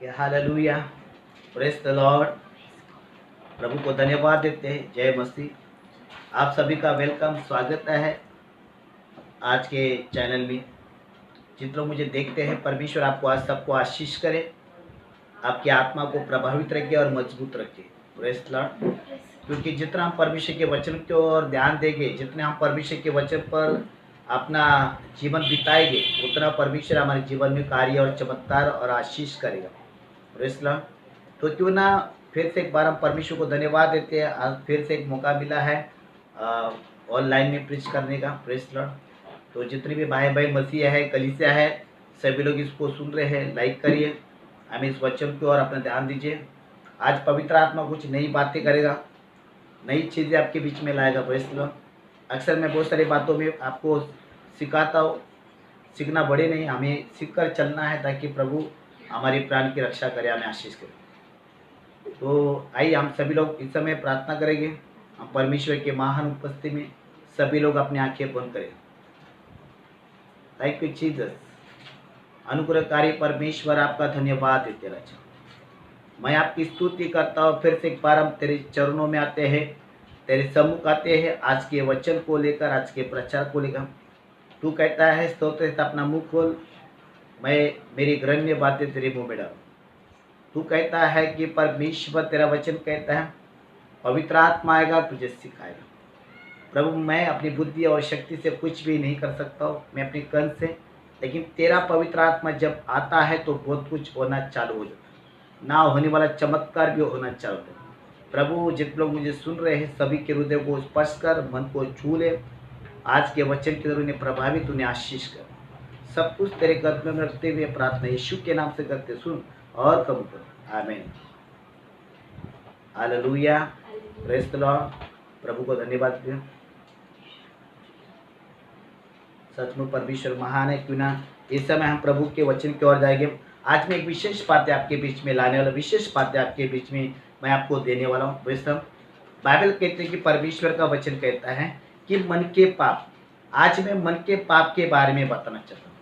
Hallelujah, praise the Lord. प्रभु को धन्यवाद देते हैं। जय मसीह। आप सभी का वेलकम, स्वागत है आज के चैनल में। जिन लोग मुझे देखते हैं, परमेश्वर आपको आज सबको आशीष करे, आपकी आत्मा को प्रभावित रखे और मजबूत रखे। Praise the Lord. क्योंकि जितना हम परमेश्वर के वचन की ओर ध्यान देंगे, जितने हम परमेश्वर के वचन पर अपना जीवन बिताएंगे, उतना परमेश्वर हमारे जीवन में कार्य और चमत्कार और आशीष करेगा। Praise the Lord. तो क्यों ना फिर से एक बार हम परमेश्वर को धन्यवाद देते हैं। आज फिर से एक मौका मिला है ऑनलाइन में प्रीच करने का। Praise the Lord. तो जितने भी भाई बहन मसीह है, कलीसिया है, सभी लोग इसको सुन रहे हैं, लाइक करिए, हमें इस वचन की ओर अपना ध्यान दीजिए। आज पवित्र आत्मा कुछ नई बातें करेगा, नई चीज़ें आपके बीच में लाएगा। Praise the Lord. अक्सर मैं बहुत सारी बातों में आपको सिखाता हूँ, सीखना बड़े नहीं, हमें सीख कर चलना है ताकि प्रभु हमारे प्राण की रक्षा करे, हमें आशीष करे। तो आइए हम सभी लोग इस समय प्रार्थना करेंगे। हम परमेश्वर के महान उपस्थिति में सभी लोग अपनी आंखें बंद करें। Thank you Jesus. अनुग्रहकारी परमेश्वर, आपका धन्यवाद देते राजा। मैं आपकी स्तुति करता हूँ। फिर से एक बार हम तेरे चरणों में आते हैं, तेरे सम्मुख आते हैं आज के वचन को लेकर, आज के प्रचार को लेकर। तू कहता है स्तोत्र से अपना मुंह खोल, मैं मेरी ग्रहण्य बातें तेरे मुंह में डालूं। तू कहता है कि परमेश्वर, तेरा वचन कहता है पवित्र आत्मा आएगा, तुझे सिखाएगा। प्रभु, मैं अपनी बुद्धि और शक्ति से कुछ भी नहीं कर सकता हूँ, मैं अपने कंठ से, लेकिन तेरा पवित्र आत्मा जब आता है तो बहुत कुछ होना चालू हो जाता है, ना होने वाला चमत्कार भी होना चालू होता है। प्रभु, जितने लोग मुझे सुन रहे हैं, सभी के हृदय को स्पर्श कर, मन को छू ले। आज के वचन के द्वारा उन्हें प्रभावित, उन्हें आशीष कर। सब कुछ तेरे कदम में रखते हुए प्रार्थना यीशु के नाम से करते, सुन और कबूल कर। आमीन। Hallelujah, praise the Lord. प्रभु को धन्यवाद दें। सचमुच परमेश्वर महान है। क्यों ना इस समय हम प्रभु के वचन की ओर जाएंगे। आज मैं एक विशेष बातें आपके बीच में लाने वाला, विशेष बातें आपके बीच में मैं आपको देने वाला हूँ। बाइबल कहते हैं कि परमेश्वर का वचन कहता है कि मन के पाप। आज मैं मन के पाप के बारे में बताना चाहता हूँ।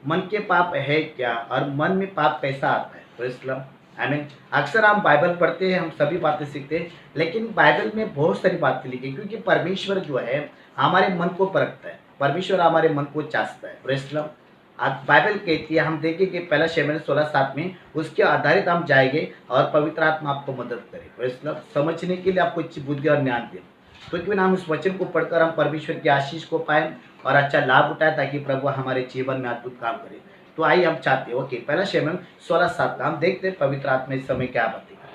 मन के पाप है क्या और मन में पाप कैसा आता है। Praise the Lord. आमीन। अक्सर हम बाइबल पढ़ते हैं, हम सभी बातें सीखते हैं, लेकिन बाइबल में बहुत सारी बातें लिखी, क्योंकि परमेश्वर जो है हमारे मन को परखता है, परमेश्वर हमारे मन को चाहता है। Praise the Lord. आज बाइबल कहती है, हम देखेंगे पहला शमूएल 16:7 में, उसके आधारित हम जाएंगे और पवित्र आत्मा आपको मदद करे। Praise the Lord. समझने के लिए आपको अच्छी बुद्धि और ज्ञान दे। तो क्यों ना हम उस वचन को पढ़कर हम परमेश्वर की आशीष को पाएं और अच्छा लाभ उठाएं, ताकि प्रभु हमारे जीवन में अद्भुत काम करे। तो आइए हम चाहते हैं, ओके, पहला शमूएल 16:7 हम देखते हैं पवित्र आत्मा इस समय क्या बताएगा।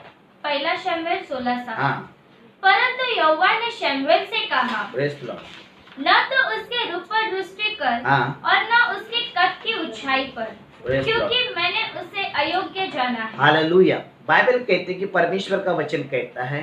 पहला शमूएल 16:7। हाँ। परंतु यहोवा ने शमूएल से कहा, प्रेज़ द लॉर्ड, न तो उसके रूप पर दृष्टि कर, हाँ, और न उसके कद की ऊंचाई पर, प्रेज़ द लॉर्ड। क्योंकि मैंने उसे अयोग्य जाना है। हालेलुया। बाइबल कहते हैं कि परमेश्वर का वचन कहता है,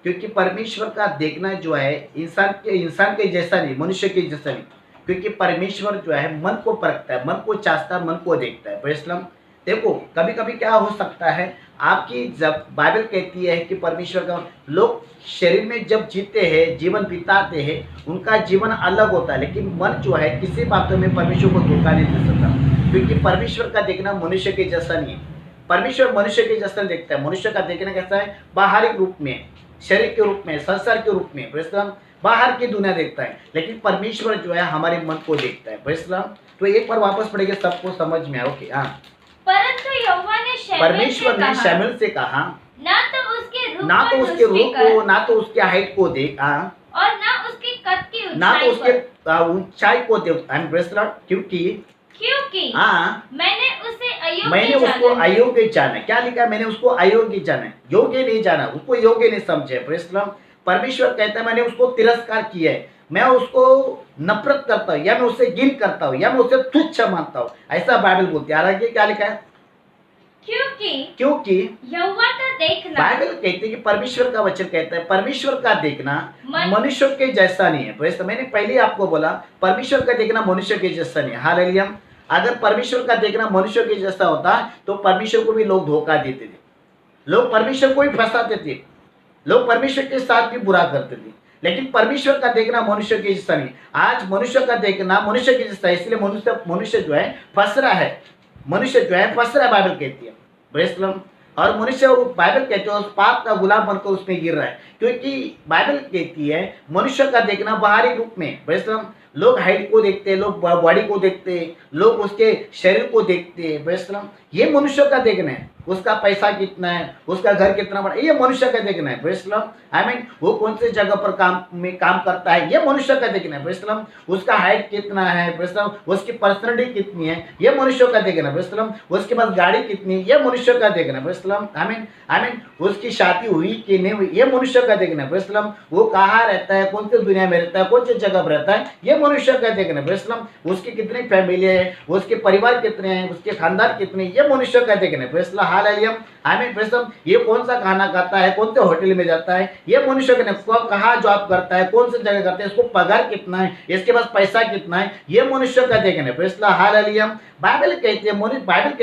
क्योंकि परमेश्वर का देखना जो है इंसान के जैसा नहीं, मनुष्य के जैसा नहीं, क्योंकि परमेश्वर जो है मन को परखता है, मन को चाहता है, मन को देखता है। Praise the Lord. देखो, कभी कभी क्या हो सकता है, आपकी जब बाइबल कहती है कि परमेश्वर का लोग शरीर में जब जीते हैं, जीवन बिताते हैं, उनका जीवन अलग होता है, लेकिन मन जो है किसी बातों में परमेश्वर को धोखा नहीं दे सकता, क्योंकि परमेश्वर का देखना मनुष्य के जैसा नहीं है। परमेश्वर मनुष्य के जैसा देखता है। मनुष्य का देखना कैसा है? बाहरी रूप में, शरीर के रूप में, संसार के रूप में, प्रेज़ द लॉर्ड, बाहर की दुनिया देखता है, लेकिन परमेश्वर जो है हमारे मन को देखता है। Praise the Lord. तो एक बार वापस पढ़ेंगे, सबको समझ में आए। ओके, हाँ। परंतु यहोवा ने परमेश्वर ने शमूएल से कहा, ना तो उसके रूप ना तो पर उसके दृष्टि रूप कर, को, ना तो उसके हाइट को देख, हाँ, और ना उसके कद की ना तो ऊंचाई उसके पर, ऊंचाई को देख। Praise the Lord. क्योंकि हाँ, मैंने उसको अयोग्य जाना। क्या लिखा है? मैंने उसको अयोग्य जाना, योग्य नहीं जाना, उसको योग्य नहीं समझे। Praise the Lord. परमेश्वर कहता है मैंने उसको तिरस्कार किया है, मैं उसको नफरत करता हूँ, या मैं उसे घिन करता हूँ, या मैं उसे तुच्छ मानता हूँ, ऐसा बाइबल बोलती है। हालांकि क्या लिखा है? क्योंकि यहोवा का देखना, बाइबल कहती है कि परमेश्वर का वचन कहता है परमेश्वर का देखना मनुष्य के जैसा नहीं है। तो मैंने पहले आपको बोला परमेश्वर का देखना मनुष्य के जैसा नहीं है। हालेलुया। अगर परमेश्वर का देखना मनुष्य के जैसा होता तो परमेश्वर को भी लोग धोखा देते थे, लोग परमेश्वर को भी फंसाते थे, लोग परमेश्वर के साथ भी बुरा करते थे, लेकिन परमेश्वर का देखना मनुष्य के जैसा नहीं। आज मनुष्य का देखना मनुष्य के जैसा है, इसलिए मनुष्य जो है फंस रहा है, बाइबल कहती है। ब्रेसलम। और मनुष्य वो बाइबल कहते हैं उस पाप का गुलाम बनकर उसमें गिर रहा है, क्योंकि बाइबल कहती है मनुष्य का देखना बाहरी रूप में। ब्रेसलम, लोग हाइट को देखते हैं, लोग बॉडी को देखते हैं, लोग उसके शरीर को देखते हैं। ब्रेसलम, ये मनुष्य का देखना है, उसका पैसा कितना है, उसका घर कितना बड़ा, ये मनुष्य का देखना है। ब्रेसलम, आई मीन वो कौन सी जगह पर काम करता है, ये मनुष्य का देखना है। ब्रेसलम, उसका हाइट कितना है, ब्रेसलम उसकी पर्सनैलिटी कितनी है, ये मनुष्य का देखना है। ब्रेसलम, उसके पास गाड़ी कितनी है, ये मनुष्य का देखना है। ब्रेसलम, आई मीन उसकी शादी हुई कि नहीं हुई, ये मनुष्य का देखना है। ब्रेसलम, वो कहाँ रहता है, कौन सी दुनिया में रहता है, कौन सी जगह पर रहता है, ये मनुष्य का देखना है। ब्रेसलम, उसकी कितनी फैमिली है, उसके परिवार कितने हैं, उसके खानदान कितने, ये मनुष्य का देखना है। ब्रेसलम, हालेलुया, आमीन। ब्रेसलम, ये कौन सा खाना खाता है, कौन से होटल में जाता है, ये मनुष्य का नहीं, कहाँ जॉब करता है, कौन सी जगह करता है, इसको पगार कितना है, इसके पास पैसा कितना है, ये मनुष्य का देखना है। ब्रेसलम, हालेलुया। बाइबल कहते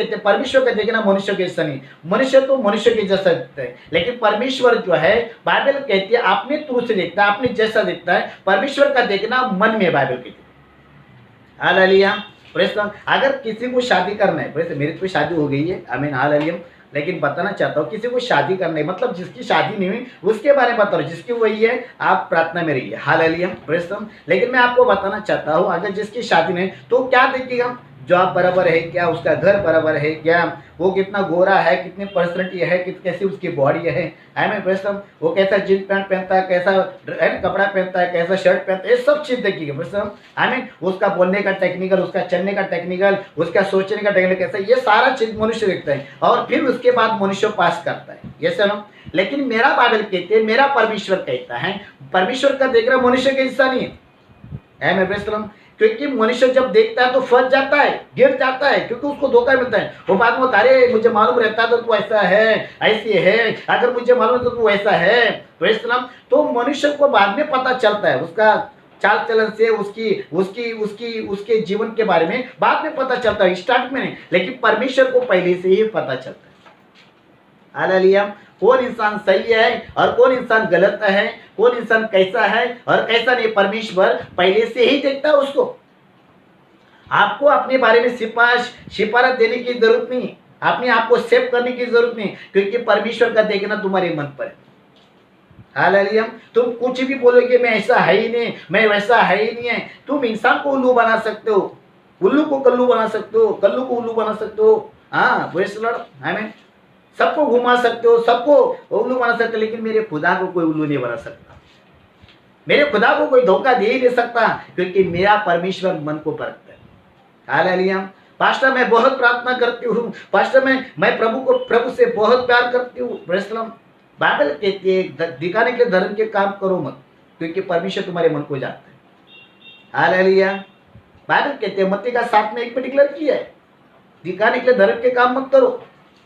हैं परमेश्वर का देखना मनुष्य के जैसा नहीं, मनुष्य तो मनुष्य के जैसा दिखता है, लेकिन परमेश्वर जो है बाइबल कहती है अपने थ्रू से देखता है, अपने जैसा दिखता है। परमेश्वर का देखना मन में, बाइबल कहती है। Hallelujah, praise the Lord. अगर किसी को शादी करना है, प्रेज़, मेरी तो शादी हो गई है, आमीन, हालेलुया, लेकिन बताना चाहता हूँ किसी को शादी करना है, मतलब जिसकी शादी नहीं हुई उसके बारे में बता रहा हूँ, जिसकी वही है आप प्रार्थना में रहिए। Hallelujah, praise the Lord. लेकिन मैं आपको बताना चाहता हूँ अगर जिसकी शादी नहीं तो क्या देखिएगा, जॉब बराबर है क्या, उसका घर बराबर है क्या, वो कितना गोरा है, कितनी पर्सनैलिटी है, कैसी उसकी बॉडी है, I mean praise the Lord, वो कैसा जींस पैंट पहनता है, कैसा कपड़ा पहनता है, कैसा शर्ट पहनता है, ये सब चीज़ देखिएगा। Praise the Lord, I mean उसका बोलने का टेक्निकल, उसका चलने का टेक्निकल, उसका सोचने का टेक्निकल कैसा, ये सारा चीज़ मनुष्य देखता है और फिर उसके बाद मनुष्य पास करता है, ये सुनो। लेकिन मेरा बाइबल कहते हैं, मेरा परमेश्वर कहता है, परमेश्वर का देख रहा मनुष्य के हिस्सा नहीं है। मैं प्रेज़ द लॉर्ड, क्योंकि मनुष्य जब देखता है तो फंस जाता है, गिर जाता है, क्योंकि उसको धोखा मिलता है। वो बाद में अरे मुझे मालूम रहता है तो तू ऐसा है, ऐसी है, अगर मुझे मालूम तो तू ऐसा है। प्रेज़ द लॉर्ड, तो मनुष्य को बाद में पता चलता है, उसका चाल चलन से, उसके जीवन के बारे में बाद में पता चलता है, स्टार्ट में नहीं, लेकिन परमेश्वर को पहले से ही पता चलता है। हालेलुया, कौन इंसान सही है और कौन इंसान गलत है, कौन इंसान कैसा है और कैसा नहीं, परमेश्वर पहले से ही देखता है उसको। आपको अपने बारे में सिफारिश देने की जरूरत नहीं, अपने आप को सेव करने की जरूरत नहीं, क्योंकि परमेश्वर का देखना तुम्हारे मन पर है। हालेलुया, तुम कुछ भी बोलोगे मैं ऐसा है ही नहीं, मैं वैसा है ही नहीं है, तुम इंसान को उल्लू बना सकते हो, उल्लू को कल्लू बना सकते हो, कल्लू को उल्लू बना सकते हो। हाँ, प्रेज़ द लॉर्ड, आमीन। सबको घुमा सकते हो, सबको उल्लू बना सकते हो, लेकिन मेरे खुदा को कोई उल्लू नहीं बना सकता, मेरे खुदा को कोई धोखा दे ही नहीं सकता, क्योंकि मेरा परमेश्वर मन को परखता है। हालेलुया, पास्टर मैं बहुत प्रार्थना करती हूँ, पास्टर मैं प्रभु से बहुत प्यार करती हूँ। प्रेज़ द लॉर्ड, बाइबल कहती है दिखाने के धर्म के काम करो मत, क्योंकि परमेश्वर तुम्हारे मन को जानता है। हालेलुया, बाइबल कहते हैं मत्ती का 7 में 1 में डिक्लेयर किया है, दिखाने के लिए धर्म के काम मत करो,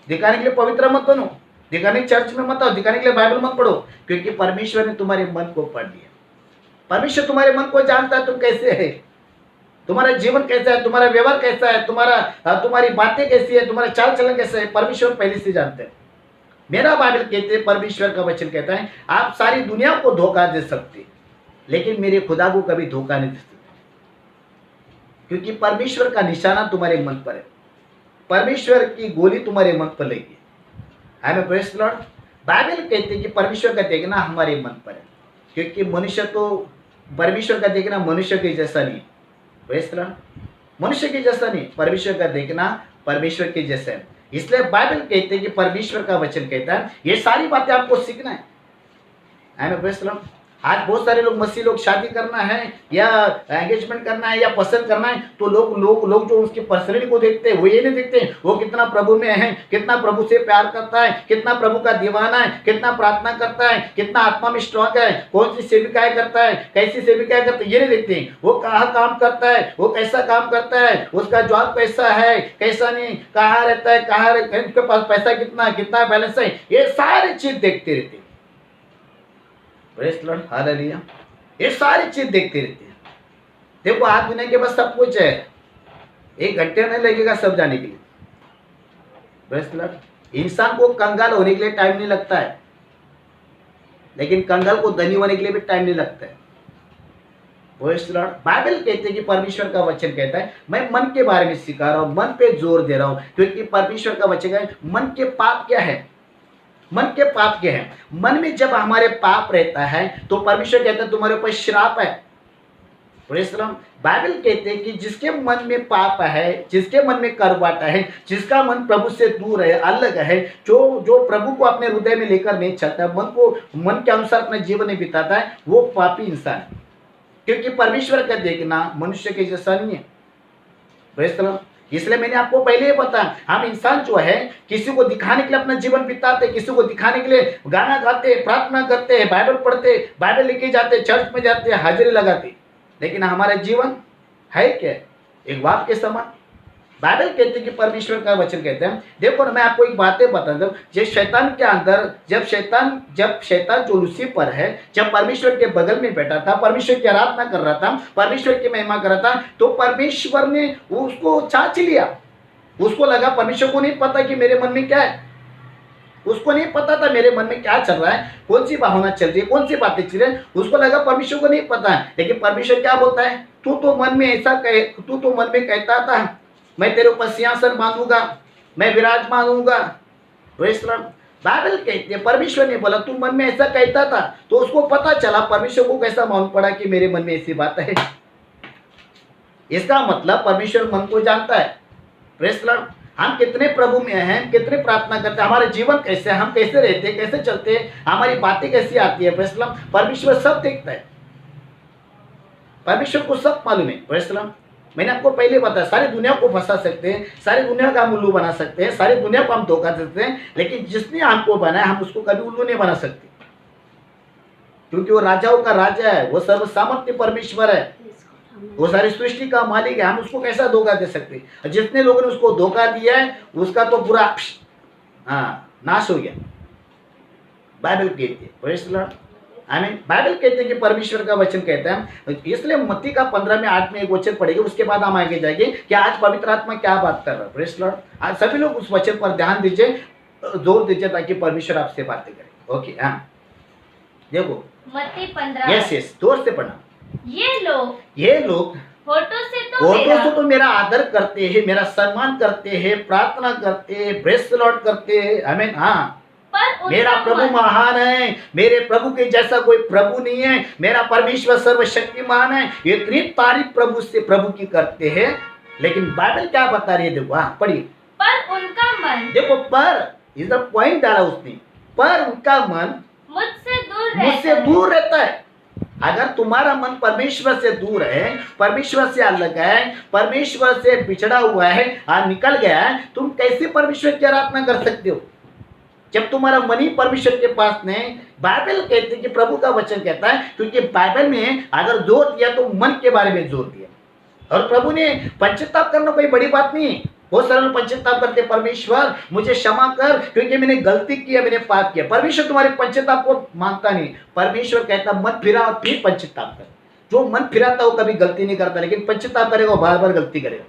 दिखाने के लिए पवित्र मत बनो, दिखाने के चर्च में मत आओ, दिखाने के लिए बाइबल मत पढ़ो, क्योंकि परमेश्वर ने तुम्हारे मन को पढ़ लिया। परमेश्वर तुम्हारे मन को जानता है, तुम कैसे है, तुम्हारा जीवन कैसा है, तुम्हारा व्यवहार कैसा है, तुम्हारी बातें कैसी है, तुम्हारा चाल चलन कैसा है, परमेश्वर पहले से जानते हैं। मेरा बाइबल कहते हैं, परमेश्वर का वचन कहता है आप सारी दुनिया को धोखा दे सकते, लेकिन मेरे खुदा को कभी धोखा नहीं दे सकते, क्योंकि परमेश्वर का निशाना तुम्हारे मन पर है, परमेश्वर की गोली तुम्हारे मन पर लगी। आमीन, प्रेज़ द लॉर्ड। बाइबल कहते हैं कि परमेश्वर का देखना हमारे मन पर है, क्योंकि मनुष्य तो परमेश्वर का देखना मनुष्य के जैसा नहीं, प्रेज़ द लॉर्ड, मनुष्य के जैसा नहीं, परमेश्वर का देखना परमेश्वर के जैसा है। इसलिए बाइबल कहते हैं कि परमेश्वर का वचन कहता है ये सारी बातें आपको सीखना है। आमीन, प्रेज़ द लॉर्ड। आज बहुत सारे लोग मसीह लोग शादी करना है या एंगेजमेंट करना है या पसंद करना है, तो लोग जो उसकी पर्सनैलिटी को देखते हैं वो ये नहीं देखते वो कितना प्रभु में है, कितना प्रभु से प्यार करता है, कितना प्रभु का दीवाना है, कितना प्रार्थना करता है, कितना आत्मा में स्ट्रांग है, कौन सी सेविकाएं करता है, कैसी सेविकाएं करता है, ये नहीं देखते हैं। वो कहाँ काम करता है, वो कैसा काम करता है, उसका जॉब कैसा है, कैसा नहीं, कहाँ रहता है, कहाँ उसके पास पैसा कितना बैलेंस है, ये सारी चीज देखते रहते हैं। प्रेज़ द लॉर्ड, हालेलुया, ये सारी चीज देखते रहते हैं। देखो आज दुनिया के पास सब कुछ है, 1 घंटे नहीं लगेगा सब जाने के लिए। प्रेज़ द लॉर्ड, इंसान को कंगाल होने के लिए टाइम नहीं लगता है, लेकिन कंगाल को धनी होने के लिए भी टाइम नहीं लगता है। Praise the Lord। बाइबल कहते हैं कि परमेश्वर का वचन कहता है, मैं मन के बारे में सिखा रहा हूँ, मन पे जोर दे रहा हूँ, क्योंकि परमेश्वर का वचन है मन के पाप क्या है, मन के पाप क्या है। मन में जब हमारे पाप रहता है तो परमेश्वर कहता है तुम्हारे ऊपर श्राप है। Praise the Lord। बाइबल कहते हैं कि जिसके मन में पाप है, जिसके मन में करवाटा है, जिसका मन प्रभु से दूर है, अलग है, जो प्रभु को अपने हृदय में लेकर नहीं चलता, मन के अनुसार अपना जीवन नहीं बिताता है, वो पापी इंसान है, क्योंकि परमेश्वर का देखना मनुष्य के जैसा नहीं है। Praise the Lord। इसलिए मैंने आपको पहले ही बताया, हम इंसान जो है किसी को दिखाने के लिए अपना जीवन बिताते, किसी को दिखाने के लिए गाना गाते, प्रार्थना करते, बाइबल पढ़ते, बाइबल लेके जाते, चर्च में जाते, हाजिरी लगाते, लेकिन हमारा जीवन है क्या, एक बाप के समान। बाइबल कहते हैं कि परमेश्वर का वचन कहते हैं, देखो ना मैं आपको एक बातें बताता हूँ, जब शैतान के अंदर, जब शैतान जो लूसीफर है, जब परमेश्वर के बगल में बैठा था, परमेश्वर की आराधना कर रहा था, परमेश्वर की महिमा कर रहा था, तो परमेश्वर ने उसको चाच लिया। उसको लगा परमेश्वर को नहीं पता कि मेरे मन में क्या है, उसको नहीं पता था मेरे मन में क्या चल रहा है, कौन सी भावना चल रही है, कौन सी बातें चल रही है, उसको लगा परमेश्वर को नहीं पता है। लेकिन परमेश्वर क्या बोलता है, तू तो मन में कहता था मैं तेरे ऊपर सिंहासन बांधूंगा, मैं विराजमान होऊंगा। बाइबल कहती है परमेश्वर ने बोला तू मन में ऐसा कहता था, तो उसको पता चला, परमेश्वर को कैसा मालूम पड़ा कि मेरे मन में ऐसी बात है। इसका मतलब परमेश्वर मन को जानता है। Press Lord. हम कितने प्रभु में हैं, कितने प्रार्थना करते हैं, हमारे जीवन कैसे है, हम कैसे रहते हैं, कैसे चलते हैं, हमारी बातें कैसी आती है, प्रेस लॉर्ड। परमेश्वर सब देखता है, परमेश्वर को सब मालूम है। Press Lord. मैंने आपको पहले बताया, सारी दुनिया को फंसा सकते हैं, सारी दुनिया का हम उल्लू बना सकते हैं, सारी दुनिया को हम धोखा दे सकते हैं, लेकिन जिसने हमको बनाया हम उसको कभी उल्लू नहीं बना सकते, क्योंकि वो राजाओं का राजा है, वो सर्वसामर्थ्य परमेश्वर है, वो सारी सृष्टि का मालिक है। हम उसको कैसा धोखा दे सकते हैं। जितने लोगों ने उसको धोखा दिया है उसका तो पूरा नाश हो गया। बाइबल कहती है, प्रेज़ द लॉर्ड, आमीन। बाइबल कहते हैं कि परमेश्वर का वचन कहता है, इसलिए मत्ती का 15 में 8 में एक वचन पढ़ेंगे, उसके बाद हम आगे जाएंगे कि आज पवित्र आत्मा क्या बात कर रहा है। Praise the Lord. आज सभी लोग उस वचन पर ध्यान दीजिए, जोर दीजिए, ताकि परमेश्वर आपसे बातें करे। ओके, हाँ देखो मत्ती 15। यस, जोर से पढ़ना। ये लोग होठों से तो मेरा आदर करते हैं, मेरा सम्मान करते हैं, प्रार्थना करते हैं, प्रेज़ द लॉर्ड करते हैं, आमीन। हाँ, मेरा प्रभु महान है, मेरे प्रभु के जैसा कोई प्रभु नहीं है, मेरा परमेश्वर सर्वशक्तिमान है, ये इतनी तारीफ प्रभु की करते हैं। लेकिन बाइबल क्या बता रही है, देखो, हाँ पढ़िए। पर उनका मन, देखो, पर इज द पॉइंट डाला उसने, पर उनका मन मुझसे दूर रहता है। अगर तुम्हारा मन परमेश्वर से दूर है, परमेश्वर से अलग है, परमेश्वर से बिछड़ा हुआ है, निकल गया है, तुम कैसे परमेश्वर की आराधना कर सकते हो जब तुम्हारा मन ही परमेश्वर के पास नहीं। बाइबल कहती है कि प्रभु का वचन कहता है, क्योंकि बाइबल में अगर जोर दिया तो मन के बारे में जोर दिया, और प्रभु ने पश्चाताप करना कोई बड़ी बात नहीं है। बहुत सारे लोग पश्चाताप करते, परमेश्वर मुझे क्षमा कर क्योंकि मैंने गलती किया, मैंने पाप किया। परमेश्वर तुम्हारे पश्चाताप को मानता नहीं। परमेश्वर कहता मन फिरा और फिर पश्चाताप कर। जो मन फिराता वो कभी गलती नहीं करता, लेकिन पश्चाताप करेगा वो बार बार गलती करेगा,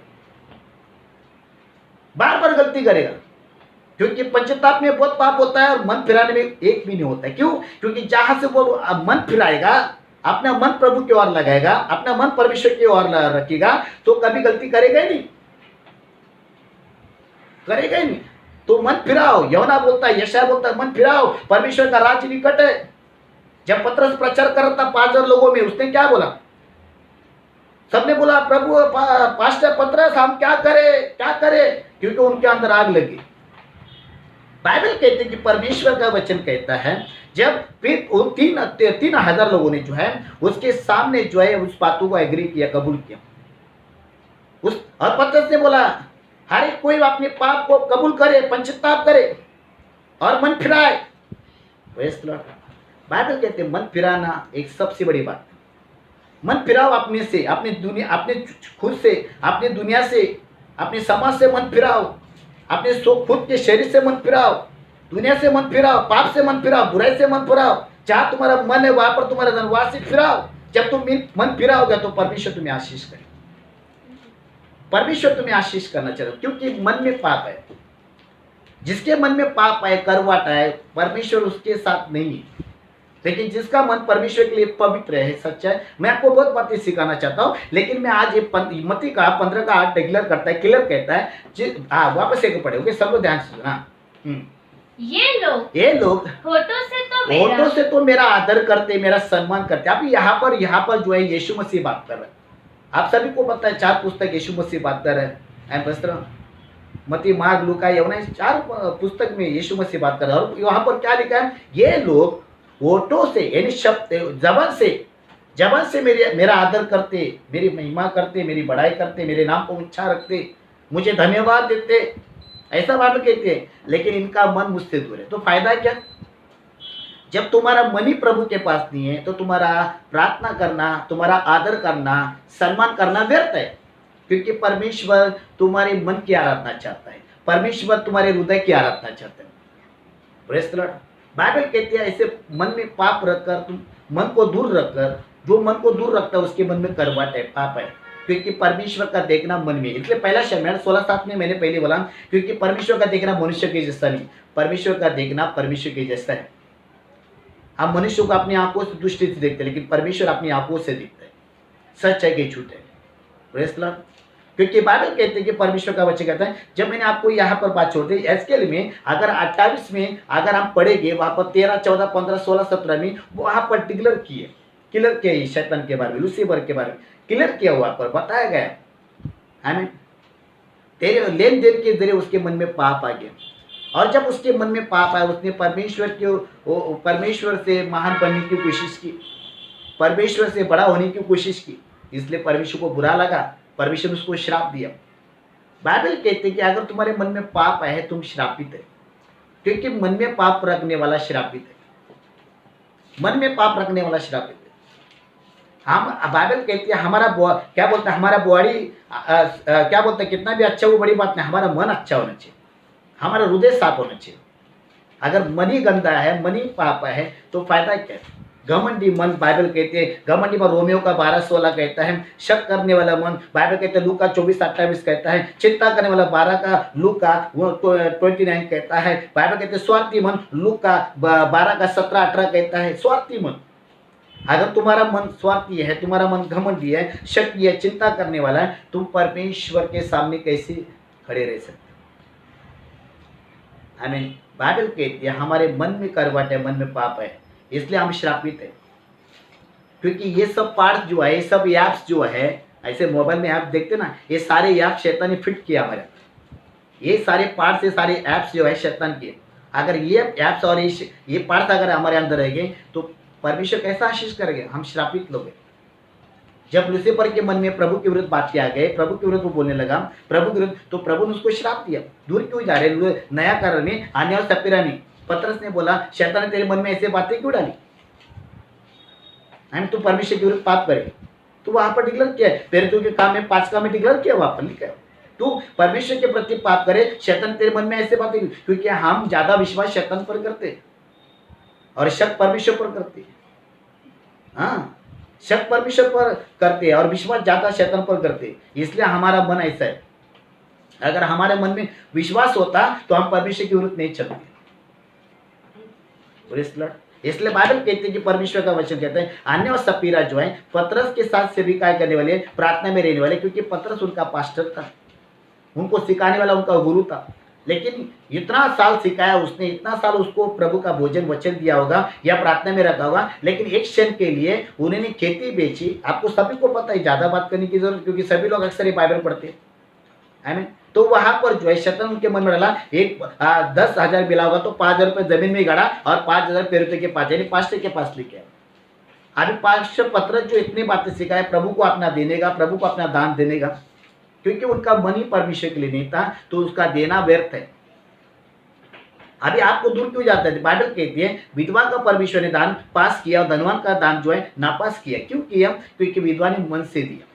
बार बार गलती करेगा, क्योंकि पश्चाताप में बहुत पाप होता है और मन फिराने में एक भी नहीं होता है। क्यों? क्योंकि जहां से वो मन फिराएगा, अपना मन प्रभु की ओर लगाएगा, अपना मन परमेश्वर की ओर रखेगा, तो कभी गलती करेगा ही नहीं, करेगा ही नहीं। तो मन फिराओ, यहोना बोलता है, यशायाह बोलता है, मन फिराओ, परमेश्वर का राज्य निकट है। जब पतरस प्रचार कर रहा था 5000 लोगों में, उसने क्या बोला? सबने बोला प्रभु पास्टर पतरस हम क्या करें, क्योंकि उनके अंदर आग लगी। बाइबल कहते हैं कि परमेश्वर का वचन कहता है, जब फिर उन 3000 लोगों ने जो है उसके सामने जो है उस बातों को एग्री किया, कबूल किया, और पतरस ने बोला हर एक कोई अपने पाप को कबूल करे, पश्चाताप करे और मन फिराए। बाइबल कहते हैं मन फिराना एक सबसे बड़ी बात है। मन फिराओ अपने से, अपने दुनिया, अपने खुद से, अपनी दुनिया से, अपने समाज से मन फिराओ, अपने खुद के शरीर से मन फिराओ, दुनिया से मन फिराओ, पाप से मन फिराओ, बुराई से मन फिराओ। जहां तुम्हारा मन है वहां पर तुम्हारा धनवासी फिराओ। जब तुम मन फिराओगे तो परमेश्वर तुम्हें आशीष करेगा, परमेश्वर तुम्हें आशीष करना चाहिए, क्योंकि मन में पाप है। जिसके मन में पाप है, करवाटा है, परमेश्वर उसके साथ नहीं है। लेकिन जिसका मन परमेश्वर के लिए पवित्र है, सच्चा है। मैं आपको बहुत बातें सिखाना चाहता हूँ, लेकिन मैं आज ये मत्ती का 15 का 8 डिक्लेयर करता है, क्लियर कहता है। वापस एक पढ़े, सब लोग ध्यान से सुना। ये लोग होठों से तो मेरा आदर करते, मेरा सम्मान करते। अब यहाँ पर जो है यीशु मसीह बात कर रहे हैं। आप सभी को पता है 4 पुस्तक यीशु मसीह बात कर रहे हैं। मत्ती, मार्क, लूका, यूहन्ना, 4 पुस्तक में यीशु मसीह बात कर रहे हैं। और वहां पर क्या लिखा है? ये लोग होठों से यानी शब्द जबान से मेरा आदर करते, मेरी महिमा करते, मेरी बड़ाई करते, मेरे नाम को ऊंचा रखते, मुझे धन्यवाद देते, ऐसा बात कहते हैं, लेकिन इनका मन मुझसे दूर है। तो फायदा क्या? जब तुम्हारा मन ही प्रभु के पास नहीं है तो तुम्हारा प्रार्थना करना, तुम्हारा आदर करना, सम्मान करना व्यर्थ है। क्योंकि परमेश्वर तुम्हारे मन की आराधना चाहता है, परमेश्वर तुम्हारे हृदय की आराधना चाहता है। Praise the Lord. बाइबल कहती है ऐसे मन में पाप रखकर, तुम मन को दूर रखकर, जो मन को दूर रखता है उसके मन में करवाट है, पाप है। क्योंकि परमेश्वर का देखना मन में, इसलिए पहला शमूएल 16:7 में मैंने पहले बोला, क्योंकि परमेश्वर का देखना मनुष्य के जैसा नहीं, परमेश्वर का देखना परमेश्वर के जैसा है। हम मनुष्य को अपनी आंखों से दृष्टि से देखते हैं, लेकिन परमेश्वर अपनी आंखों से देखता है, सच है कि झूठ है। Praise the Lord. क्योंकि बाइबल कहते हैं कि परमेश्वर का वचन कहता है, जब मैंने आपको यहाँ पर बात छोड़ दी, एस्केल में अगर 28 में अगर हम पढ़ेंगे, वहाँ पर 13, 14, 15, 16, 17 में वहाँ पर क्लियर किया शैतान के बारे में, लूसीफर के बारे में क्लियर किया, वहाँ पर बताया गया है। तेरे लेन देन के जरिए उसके मन में पाप आ गया, और जब उसके मन में पाप आया, उसने परमेश्वर से महान बनने की कोशिश की, परमेश्वर से बड़ा होने की कोशिश की, इसलिए परमेश्वर को बुरा लगा, परमेश्वर ने उसको श्राप दिया। बाइबल कहते हैं कि अगर तुम्हारे मन में पाप आए तुम श्रापित है, क्योंकि मन में पाप रखने वाला श्रापित है, मन में पाप रखने वाला श्रापित है। हम बाइबल कहती है हमारा क्या बोलता है, हमारा बॉडी क्या बोलता है, कितना भी अच्छा वो बड़ी बात नहीं, हमारा मन अच्छा होना चाहिए, हमारा हृदय साफ होना चाहिए। अगर मन ही गंदा है, मन ही पाप है, तो फायदा क्या है? घमंडी मन, बाइबल कहते हैं घमंडी मन, रोमियो का 12:16 कहता है। शक करने वाला मन, बाइबल कहते हैं लूका 24:28 कहता है। चिंता करने वाला 12 का लूका 29 कहता है। बाइबल कहते हैं स्वार्थी मन, लूका 12 का 17-18 कहता है। स्वार्थी मन, अगर तुम्हारा मन स्वार्थी है, तुम्हारा मन घमंडी है, शकी है, चिंता करने वाला है, तुम परमेश्वर के सामने कैसे खड़े रह सकते? आमीन। बाइबल कहती है हमारे मन में करवाट है, मन में पाप है, इसलिए हम श्रापित है। क्योंकि ये सब पार्ट जो है, ये सब ऐप्स जो है, ऐसे मोबाइल में ऐप देखते ना, ये सारे ऐप शैतान ने फिट किया हमारे, ये सारे पार्ट्स, ये सारे ऐप्स जो है शैतान के। अगर ये ऐप्स और ये पार्ट्स अगर हमारे अंदर रहेंगे तो परमेश्वर कैसा आशीष करेंगे? हम श्रापित लोग हैं। जब लूसीफर के मन में प्रभु के विरुद्ध बात किया गया, प्रभु के विरुद्ध वो बोलने लगा, प्रभु के विरुद्ध, तो प्रभु ने उसको श्राप दिया। दूर क्यों जा रहे? नया कारण में आने और सपेरा नहीं। पतरस ने बोला शैतान ने तेरे मन में ऐसे बातें क्यों डाली? हम तो परमेश्वर के विरुद्ध पाप करें, तो वहां पर डिक्लेयर किया है, तेरे तो के काम में 5 काम में डिक्लेयर किया, वहां पर लिखा है तू परमेश्वर के प्रति पाप करे, शैतान तेरे मन में ऐसे बातें, क्योंकि हम ज्यादा विश्वास शैतान पर करते और शक परमेश्वर पर करते। हाँ, शक परमेश्वर पर करते और विश्वास ज्यादा शैतान पर करते, इसलिए हमारा मन ऐसा है। अगर हमारे मन में विश्वास होता तो हम परमेश्वर के विरुद्ध नहीं चलते। इसलिए बाइबल कहती है कि परमेश्वर का वचन कहता है अन्य और सपीरा जो है पतरस के साथ सेविकाएं करने वाले, प्रार्थना में रहने वाले, क्योंकि पतरस उनका पास्टर था, उनको सिखाने वाला उनका गुरु था। लेकिन इतना साल सिखाया उसने, इतना साल उसको प्रभु का भोजन वचन दिया होगा या प्रार्थना में रखा होगा, लेकिन एक क्षण के लिए उन्होंने खेती बेची। आपको सभी को पता है, ज्यादा बात करने की जरूरत, क्योंकि सभी लोग अक्सर ये बाइबल पढ़ते हैं, है ना। तो वहां पर जो है शैतान उनके मन में डाला, 10,000 मिला होगा तो 5,000 रुपये जमीन में गाड़ा और 5,000 पेरुते के पास, यानी पास्टर के पास लेके आया। अभी पास्टर पतरस जो इतनी बातें सिखाए, प्रभु को अपना देने का, प्रभु को अपना दान देने का, क्योंकि उनका मन ही परमेश्वर के लिए नहीं था, तो उसका देना व्यर्थ है। अभी आपको दूर क्यों जाता है? बाइबल कहती है विधवा का परमेश्वर ने दान पास किया और धनवान का दान जो है नापास किया। क्यों किया? क्योंकि विधवा ने मन से दिया,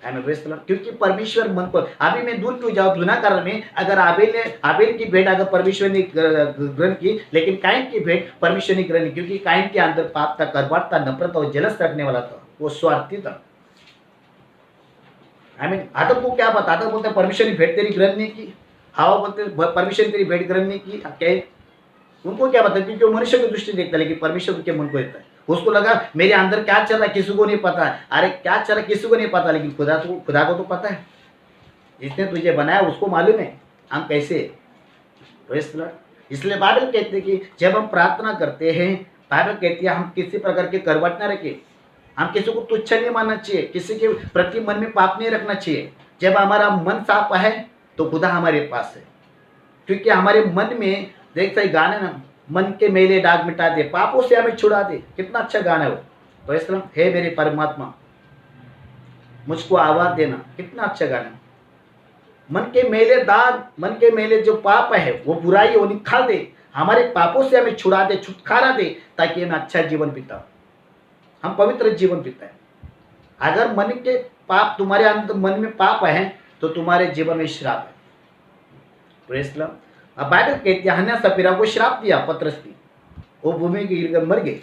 क्योंकि परमेश्वर मन पर। अभी मैं दूर क्यों जाऊँ? गुनाह कारण में अगर आबेल की भेंट अगर परमेश्वर ने ग्रहण की, लेकिन कायन की भेंट परमेश्वर ने ग्रहण की, क्योंकि कायन के अंदर पाप था, करवाट था, नफरत और जलस रखने वाला था, वो स्वार्थी था। आदम को क्या बताता, बोलते परमेश्वर ने भेंट तेरी ग्रहण नहीं की। हवा बोलते परमेश्वर ने तेरी भेंट ग्रहण नहीं की। क्या उनको क्या पता, क्योंकि वो मनुष्य की दृष्टि देखता है, लेकिन परमेश्वर के मन को देखता है। उसको लगा मेरे अंदर क्या चल रहा है किसी को नहीं पता है। अरे क्या चल रहा है किसी को नहीं पता, लेकिन खुदा को तो पता है। जिसने तुझे बनाया उसको मालूम है हम कैसे। इसलिए बाइबल कहते हैं कि जब हम प्रार्थना करते हैं, बाइबल कहती है हम किसी प्रकार के करवट ना रखें, हम किसी को तुच्छ नहीं मानना चाहिए, किसी के प्रति मन में पाप नहीं रखना चाहिए। जब हमारा मन साफ है तो खुदा हमारे पास है, क्योंकि हमारे मन में देख सही गाने ना, मन के मेले दाग मिटा दे, पापों से हमें छुड़ा दे। कितना अच्छा गाना है वो। तो इसलिए हे मेरे परमात्मा मुझको आवाज देना, कितना अच्छा गाना है। मन के मेले दाग, मन के मेले जो पाप है वो बुराई वो निकाल दे, हमारे पापों से हमें छुड़ा दे, छुटकारा दे, ताकि हमें अच्छा जीवन बिता, हम पवित्र जीवन बिताए। अगर मन के पाप तुम्हारे अंदर मन में पाप है तो तुम्हारे जीवन में श्राप है। Praise Lord. अब बाइबल कहती है हन्ना सफीरा को श्राप दिया पतरस ने, वो भूमि के गिरकर मर गए।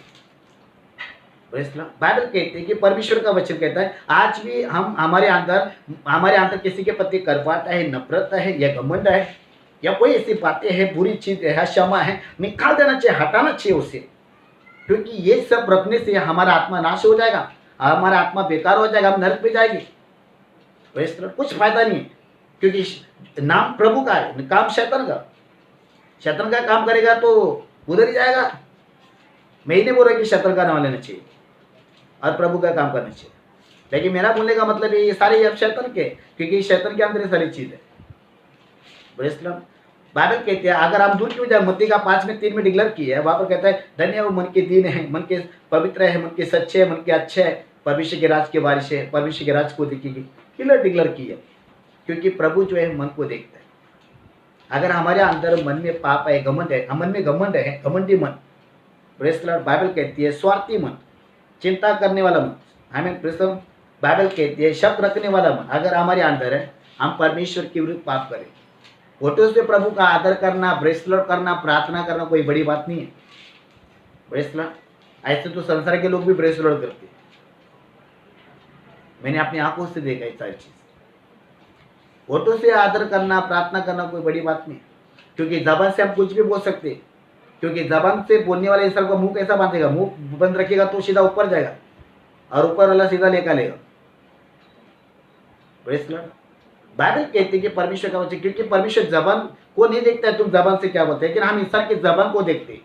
Praise Lord. बाइबल कहती है कि परमेश्वर का वचन कहता है आज भी हम हमारे अंदर किसी के प्रति करवाट है, नफरत है या घमंड है या कोई ऐसी बातें हैं, बुरी चीज है, क्षमा है, निकाल देना चाहिए, हटाना चाहिए उसे। क्योंकि ये सब रखने से हमारा आत्मा नाश हो जाएगा, हमारा आत्मा बेकार हो जाएगा, हम नरक में जाएंगे। Praise Lord. कुछ फायदा नहीं है, क्योंकि नाम प्रभु का है, काम शैतान का। शैतान का काम करेगा तो उधर ही जाएगा। मैं ही नहीं बोल रहा कि शैतान का नाम लेना चाहिए और प्रभु का काम करना चाहिए, लेकिन मेरा बोलने का मतलब ये सारे अब शैतान के, क्योंकि शैतान के अंदर ये सारी चीज है। Praise Lord. बाइबल कहती है अगर हम दूर क्यों जाए, मत्ती का 5:3 में डिक्लेयर किया है, वहां पर कहता है धन्य वो मन के दीन है, मन के पवित्र है, मन के सच्चे है, मन के अच्छे है, परमेश्वर के राज के वारिस है, परमेश्वर के राज को देखेगी। क्लियर डिक्लेयर की है, क्योंकि प्रभु जो है मन को देखता है। अगर हमारे अंदर मन में पाप है, घमंड है, मन में घमंड है, घमंडी मन, प्रेज़ लॉर्ड, बाइबल कहती है स्वार्थी मन, चिंता करने वाला मन, हमें प्रेज़ लॉर्ड, बाइबल कहती है शक रखने वाला मन अगर हमारे अंदर है, हम परमेश्वर के विरुद्ध पाप करें। फोटो से प्रभु का आदर करना, प्रेज़ लॉर्ड करना, प्रार्थना करना कोई बड़ी बात नहीं है। Praise Lord. ऐसे तो संसार के लोग भी प्रेज़ लॉर्ड करते हैं, मैंने अपनी आंखों से देखा ये सारी चीज। फोटो से आदर करना, प्रार्थना करना कोई बड़ी बात नहीं, क्योंकि जबान से हम कुछ भी बोल सकते हैं, क्योंकि जबान से बोलने वाले इंसान का मुंह कैसा बांधेगा, मुंह बंद रखेगा तो सीधा ऊपर जाएगा और ऊपर वाला सीधा लेकर लेगा। Praise Lord. बाइबल कहती है कि परमेश्वर का वचन, क्योंकि परमेश्वर जबान को नहीं देखता है तुम जबान से क्या बोलते हैं, लेकिन हम इंसान की जबान को देखते हैं,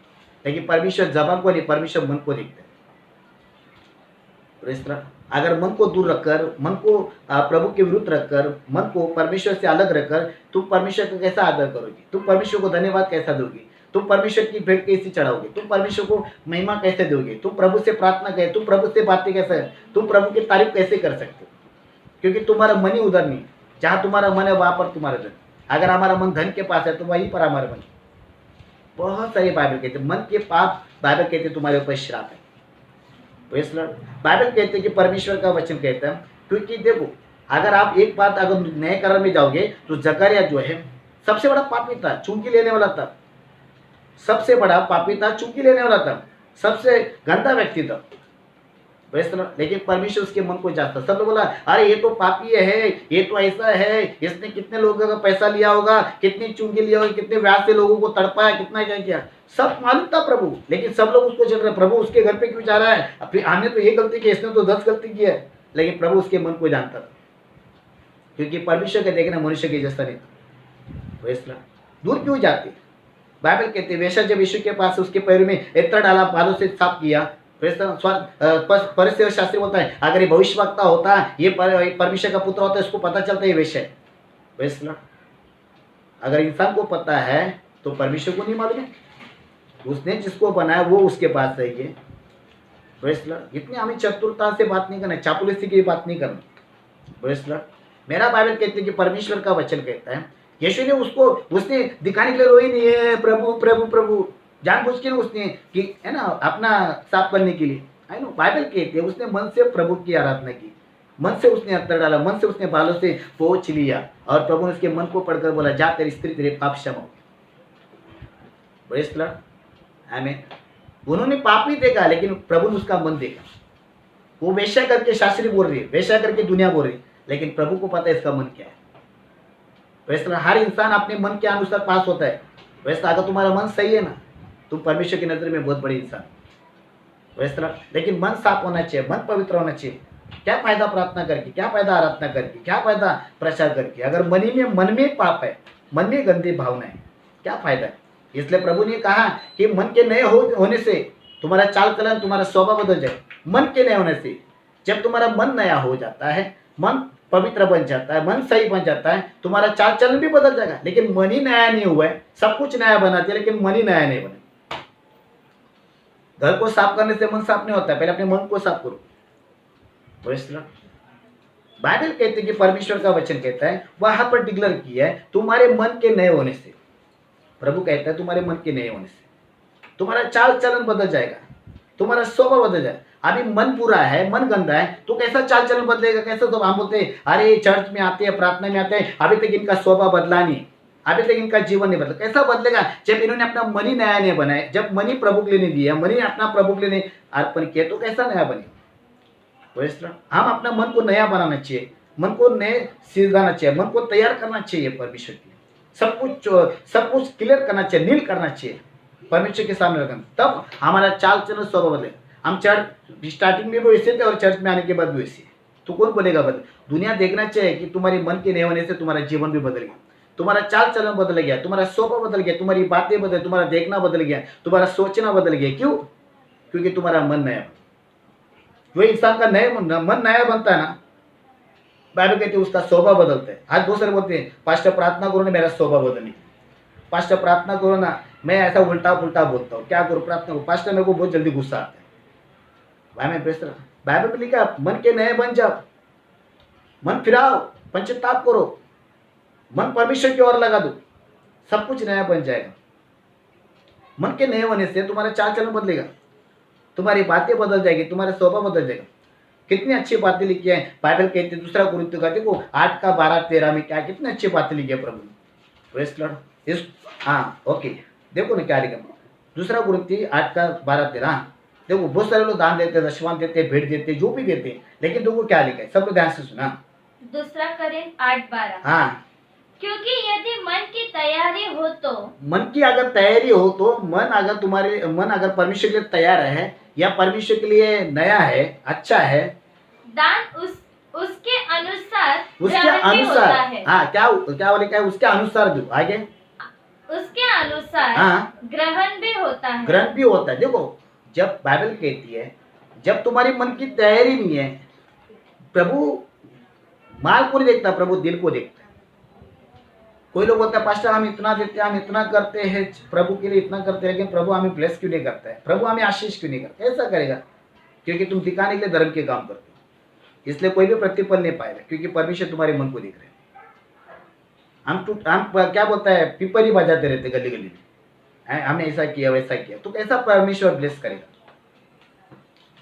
लेकिन परमेश्वर जबान को नहीं, परमेश्वर मन को देखता है। Praise Lord. अगर मन को दूर रखकर, मन को प्रभु के विरुद्ध रखकर, मन को परमेश्वर से अलग रखकर तुम परमेश्वर का कैसा आदर करोगे, तुम परमेश्वर को धन्यवाद कैसा दोगे, तुम परमेश्वर की भेंट कैसे चढ़ाओगे, तुम परमेश्वर को महिमा कैसे दोगे, तुम प्रभु से प्रार्थना कैसे, तुम प्रभु से बातें कैसे, तुम प्रभु की तारीफ कैसे कर सकते हो, क्योंकि तुम्हारा मन ही उधर नहीं। जहाँ तुम्हारा मन है वहां पर तुम्हारा धन। अगर हमारा मन धन के पास है तो वहीं पर हमारा मन। बहुत सारी बाइबल कहते मन के पाप, बाइबल कहते तुम्हारे ऊपर श्राप है। Praise Lord. बाइबल कहते कि परमेश्वर का वचन कहता है, क्योंकि देखो अगर आप एक बात अगर नए कारण में जाओगे तो जकरिया जो है सबसे बड़ा पापी था, चुंगी लेने वाला था, सबसे बड़ा पापी था, चुंगी लेने वाला था, सबसे गंदा व्यक्ति था। Praise Lord. लेकिन परमेश्वर उसके मन को जानता। सब लोग बोला अरे ये तो पापी है, ये तो ऐसा है, इसने कितने लोगों का पैसा लिया होगा, कितनी चुंगी लिया होगी, कितने व्याज से लोगों को तड़पाया, कितना क्या किया, सब मालूम था प्रभु। लेकिन सब लोग उसको चल रहे, प्रभु उसके घर पे क्यों जा रहा है, फिर हमने तो ये गलती की, इसने तो 10 गलती की है, लेकिन प्रभु उसके मन को जानता था, क्योंकि परमेश्वर का देखना मनुष्य के जैसा नहीं था। Praise Lord. दूर क्यों जाते, बाइबल कहते वेश्या जब यीशु के पास उसके पैर में इत्र डाला, बालों से साफ किया, परिस्थिति शास्त्री बोलता है अगर ये भविष्यवक्ता होता, ये परमेश्वर का पुत्र होता, इसको पता चलता है ये वेश्या है। Praise Lord. अगर इंसान को पता है तो परमेश्वर को नहीं मालूम है, उसने जिसको बनाया वो उसके पास है। ये प्रेज़ लॉर्ड। इतनी हमें चतुरता से बात नहीं करना, चापलूसी की बात नहीं करना। Praise Lord. मेरा बाइबल कहते हैं कि परमेश्वर का वचन कहता है यीशु ने उसने दिखाने के लिए रोई नहीं है प्रभु प्रभु प्रभु, जानबूझ के उसने कि है ना अपना साफ करने के लिए, है ना। बाइबल कहती है उसने मन से प्रभु की आराधना की, मन से उसने अत्तर डाला, मन से उसने बालों से पोंछ लिया, और प्रभु ने उसके मन को पढ़कर बोला जा तेरी स्त्री तेरे पाप क्षमा हो। Praise Lord. आमीन। उन्होंने पाप नहीं देखा, लेकिन प्रभु ने उसका मन देखा। वो वेश्या करके शास्त्री बोल रही है, वेश्या करके दुनिया बोल रही है, लेकिन प्रभु को पता है इसका मन क्या है। Praise Lord. हर इंसान अपने मन के अनुसार पास होता है। वैसे अगर तुम्हारा मन सही है ना, तुम परमेश्वर की नजर में बहुत बड़ी इंसान हो। इस तरह लेकिन मन साफ होना चाहिए, मन पवित्र होना चाहिए। क्या फायदा प्रार्थना करके, क्या फायदा आराधना करके, क्या फायदा प्रचार करके, अगर मन में पाप है, मन में गंदी भावना है, क्या फायदा है। इसलिए प्रभु ने कहा कि मन के नए होने से तुम्हारा चाल चलन, तुम्हारा स्वभाव बदल जाए। मन के नए होने से, जब तुम्हारा मन नया हो जाता है, मन पवित्र बन जाता है, मन सही बन जाता है, तुम्हारा चाल चलन भी बदल जाएगा। लेकिन मन ही नया नहीं हुआ है, सब कुछ नया बना दिया लेकिन मन ही नया नहीं बना। घर को साफ करने से मन साफ नहीं होता है, पहले अपने मन को साफ करो। बाइबल कहते हैं कि परमेश्वर का वचन कहता है, वहां पर डिक्लेयर किया है तुम्हारे मन के नए होने से। प्रभु कहता है तुम्हारे मन के नए होने से तुम्हारा चाल चलन बदल जाएगा, तुम्हारा स्वभाव बदल जाएगा। अभी मन बुरा है, मन गंदा है, तो कैसा चाल चलन बदलेगा, कैसा। तो हम बोलते हैं अरे चर्च में आते हैं, प्रार्थना में आते हैं, अभी तक इनका स्वभाव बदला नहीं, अभी तक इनका जीवन नहीं बदला। कैसा बदलेगा जब इन्होंने अपना मन ही नया नहीं बनाया, जब मन ही प्रभु के लिए नहीं दिया, मन ही अपना प्रभु के लिए नहीं अर्पण किया, तो कैसा नया बनेगा। हम अपना मन को नया बनाना चाहिए, मन को नए सिरजाना चाहिए, मन को तैयार करना चाहिए परमेश्वर के लिए। सब कुछ क्लियर करना चाहिए, नील करना चाहिए परमेश्वर के सामने रखना, तब हमारा चाल चलन स्वभाव बदले। हम चर्च स्टार्टिंग में भी वैसे थे और चर्च में आने के बाद भी वैसे, तो कौन बोलेगा बदल। दुनिया देखना चाहिए कि तुम्हारे मन के नए होने से तुम्हारा जीवन भी बदल गया, तुम्हारा चाल चलन बदल गया, तुम्हारा स्वभाव बदल गया, तुम्हारी बातें बदल, तुम्हारा देखना बदल गया, तुम्हारा सोचना बदल गया। क्यों? क्योंकि तुम्हारा मन नया। जो इंसान का मन नया बनता है ना, बाइबल कहती है उसका स्वभाव बदलता है। आज बहुत सारे बोलते हैं पास्टर प्रार्थना करो ना मेरा स्वभाव बदले, पास्टर प्रार्थना करो ना मैं ऐसा उल्टा पुल्टा बोलता हूँ, क्या करूँ प्रार्थना करो, पास्टर मेरे को बहुत जल्दी गुस्सा आता है। बाइबल में लिखा मन के नए बन जाओ, मन फिराओ, पंचताप करो, मन परमेश्वर की ओर लगा दो, सब कुछ नया बन जाएगा। मन के नए होने से तुम्हारा चाल चलन बदलेगा, तुम्हारी बातें बदल जाएगी, तुम्हारा स्वभाव बदल जाएगा। कितनी अच्छी बातें लिखी है बाइबल कहती है, दूसरा कुरिन्थियों का देखो 8 का 12-13 में क्या कितनी अच्छी बातें लिखी है प्रभु ने। Praise the Lord. हाँ ओके, देखो ना क्या लिखा, दूसरा कुरिन्थियों 8 का 12-13। देखो बहुत सारे लोग दान देते हैं, दशमांश देते हैं, भेंट देते हैं, जो भी देते हैं, लेकिन देखो क्या लिखा है, सब लोग ध्यान से सुना। दूसरा कोरिन्थ 8:12। हाँ, क्योंकि यदि मन की तैयारी हो तो, मन की अगर तैयारी हो तो, मन अगर परमेश्वर के लिए तैयार है या परमेश्वर के लिए नया है, अच्छा है, दान उसके अनुसार होता है। हाँ क्या लिखा है, उसके अनुसार दो। आगे उसके अनुसार हाँ ग्रहण भी होता है। ग्रहण भी होता है। देखो जब बाइबल कहती है जब तुम्हारी मन की तैयारी नहीं है, प्रभु माल को नहीं देखता, प्रभु दिल को देखता है। कोई लोग बोलता है पास्टर हम इतना देते हैं, हम इतना करते हैं, प्रभु के लिए इतना करते हैं, लेकिन प्रभु हमें ब्लेस क्यों नहीं करता है, प्रभु हमें आशीष क्यों नहीं करता। ऐसा करेगा क्योंकि तुम दिखाने के लिए धर्म के काम करते हो, इसलिए कोई भी प्रतिफल नहीं पाएगा, क्योंकि परमेश्वर तुम्हारे मन को देख रहे हैं। हम क्या बोलता है, पिपरी बजाते रहते गली गली में, हमने ऐसा किया वैसा किया, तो कैसा परमेश्वर ब्लेस करेगा।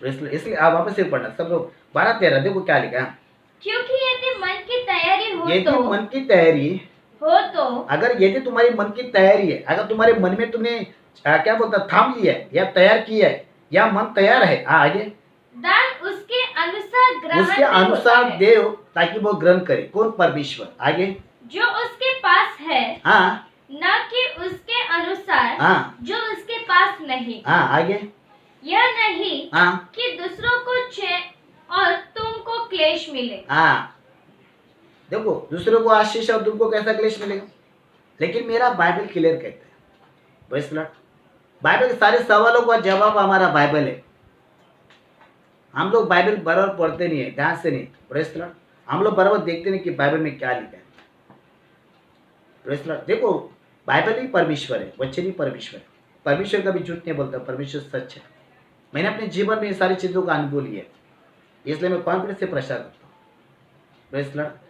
इसलिए आप वापस से पढ़ना सब लोग 12-13 देखो क्या लिखा है। क्योंकि यदि मन की तैयारी हो यदि तो, मन की तैयारी हो तो, अगर यदि तुम्हारी मन की तैयारी है, अगर तुम्हारे मन में तुमने क्या बोलता थाम लिया है या तैयार किया है या मन तैयार है, आगे दान उसके अनुसार ग्रहण उसके अनुसार देव ताकि वो ग्रहण करे। कौन? परमेश्वर। आगे जो उसके पास है, हाँ, न कि उसके अनुसार हाँ, जो उसके पास नहीं। हाँ, आगे यह नहीं हाँ, कि दूसरों को चैन और तुमको क्लेश मिले। हाँ, देखो दूसरों को आशीष और तुमको कैसा क्लेश मिलेगा, लेकिन मेरा बाइबल क्लियर कहता है। Praise the Lord. बाइबल के सारे सवालों का जवाब हमारा बाइबल है। हम लोग बाइबल बराबर पढ़ते नहीं है, ध्यान से नहीं। Praise the Lord. हम लोग बराबर देखते नहीं कि बाइबल में क्या लिखा है। Praise the Lord. देखो बाइबल ही परमेश्वर है, वचन ही परमेश्वर है, परमेश्वर का भी झूठ नहीं बोलता, परमेश्वर सच है। मैंने अपने जीवन में ये सारी चीज़ों का अनुभव लिया है, इसलिए मैं कॉन्फिडेंस से प्रचार करता हूँ। Praise the Lord.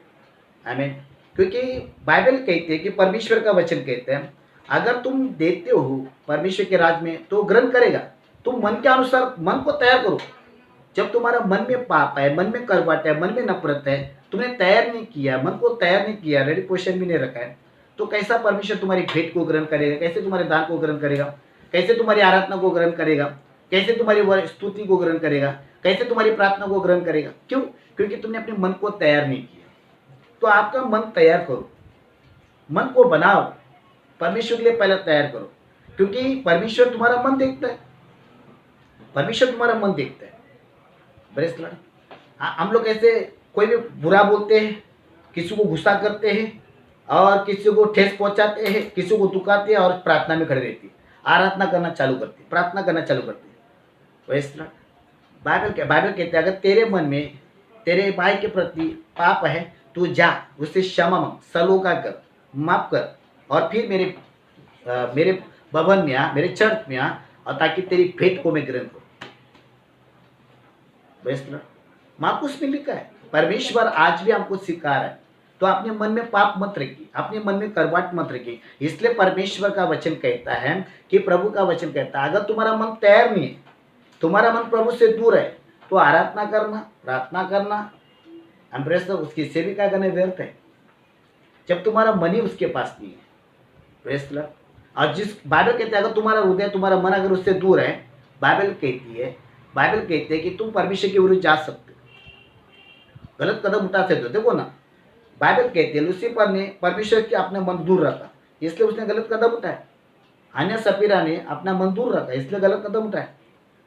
आमीन। क्योंकि बाइबल कहते हैं कि परमेश्वर का वचन कहते हैं अगर तुम देते हो परमेश्वर के राज में तो ग्रहण करेगा। तुम मन के अनुसार मन को तैयार करो। जब तुम्हारा मन में पाप है, मन में करवाट है, मन में नफरत है, तुमने तैयार नहीं किया, मन को तैयार नहीं किया, रेडी पोजीशन भी नहीं रखा है, तो कैसा परमेश्वर तुम्हारी भेंट को ग्रहण करेगा, कैसे तुम्हारे दान को ग्रहण करेगा, कैसे तुम्हारी आराधना को ग्रहण करेगा, कैसे तुम्हारी स्तुति को ग्रहण करेगा, कैसे तुम्हारी प्रार्थना को ग्रहण करेगा। क्यों? क्योंकि तुमने अपने मन को तैयार नहीं किया। तो आपका मन तैयार करो, मन को बनाओ, परमेश्वर के लिए पहले तैयार करो। क्योंकि परमेश्वर तुम्हारा मन देखता है, परमेश्वर तुम्हारा मन देखता है। Praise the Lord. हम लोग ऐसे कोई भी बुरा बोलते हैं, किसी को गुस्सा करते हैं और किसी को ठेस पहुंचाते हैं, किसी को दुखाते हैं और प्रार्थना में खड़े रहती है, आराधना करना चालू करती है, प्रार्थना करना चालू करती है। Praise the Lord. बाइबल कहते हैं अगर तेरे मन में तेरे भाई के प्रति पाप है तो जा उससे क्षमा मांग, सलोका कर, माफ कर और फिर मेरे भवन में आ, मेरे चर्च में आ, और ताकि तेरी भेंट को मैं ग्रहण करूं। मार्कुस में लिखा है, परमेश्वर आज भी हमको सिखा रहा है, तो अपने मन में पाप मत रखिए, अपने मन में करवाट मत रखिए। इसलिए परमेश्वर का वचन कहता है कि प्रभु का वचन कहता है अगर तुम्हारा मन तैयार नहीं है, तुम्हारा मन प्रभु से दूर है, तो आराधना करना, प्रार्थना करना, उसकी सेविका करने व्यर्थ है, जब तुम्हारा मन ही उसके पास नहीं है। Praise the Lord. और जिस बाइबल कहते हैं अगर तुम्हारा हृदय, तुम्हारा मन अगर उससे दूर है, बाइबल कहती है कि तुम परमेश्वर के विरुद्ध जा सकते हो, गलत कदम उठा सकते हो। देखो ना, बाइबल कहती है लूसीफर ने परमेश्वर के अपना मन दूर रखा, इसलिए उसने गलत कदम उठाया। हान्या सफीरा ने अपना मन दूर रखा, इसलिए गलत कदम उठाया।